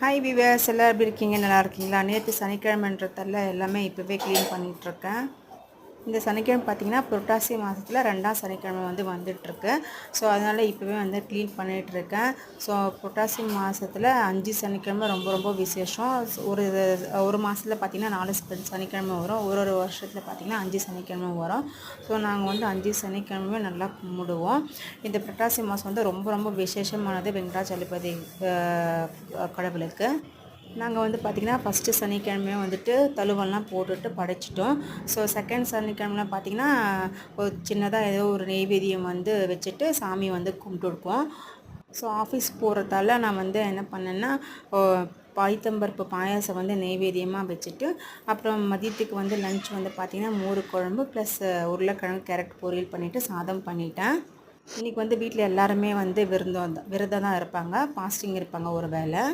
Hi viewers, எல்லோரும் எப்படி இருக்கீங்க? நல்லா இருக்கீங்களா? நேற்று சனிக்கிழமைன்றதால எல்லாமே இப்போவே க்ளீன் பண்ணிகிட்ருக்கேன். இந்த சனிக்கிழமை பார்த்திங்கன்னா புரட்டாசி மாதத்தில் 2ஆம் சனிக்கிழமை வந்துட்டுருக்கு. ஸோ அதனால் இப்போவே க்ளீன் பண்ணிகிட்ருக்கேன். ஸோ புரட்டாசி மாதத்தில் 5 சனிக்கிழமை ரொம்ப ரொம்ப விசேஷம். ஒரு ஒரு மாதத்தில் பார்த்திங்கன்னா 4 சனிக்கிழமை வரும். ஒரு வருஷத்தில் பார்த்திங்கன்னா 5 சனிக்கிழமை வரும். ஸோ நாங்கள் 5 சனிக்கிழமையும் நல்லா கும்பிடுவோம். இந்த புரட்டாசி மாதம் ரொம்ப ரொம்ப விசேஷமானது வெங்கடாச்சலபதி கடவுளுக்கு. நாங்கள் பார்த்திங்கன்னா ஃபஸ்ட்டு சனிக்கிழமையும் தழுவெல்லாம் போட்டுட்டு படைச்சிட்டோம். ஸோ செகண்ட் சனிக்கிழமைலாம் பார்த்திங்கன்னா ஒரு சின்னதாக ஏதோ ஒரு நெய்வேத்தியம் வச்சுட்டு சாமி கும்பிட்டுருக்கோம். ஸோ ஆஃபீஸ் போகிறதால நான் என்ன பண்ணேன்னா பாய்த்தம்பருப்பு பாயாசம் நெய்வேத்தியமாக வச்சுட்டு அப்புறம் மதியத்துக்கு லஞ்ச் பார்த்திங்கன்னா மோர் குழம்பு ப்ளஸ் உருளைக்கிழங்கு கேரட் பொரியல் பண்ணிவிட்டு சாதம் பண்ணிட்டேன். இன்றைக்கி வீட்டில் எல்லாருமே விரதம் தான் இருப்பாங்க, ஃபாஸ்டிங் இருப்பாங்க ஒரு வேளை.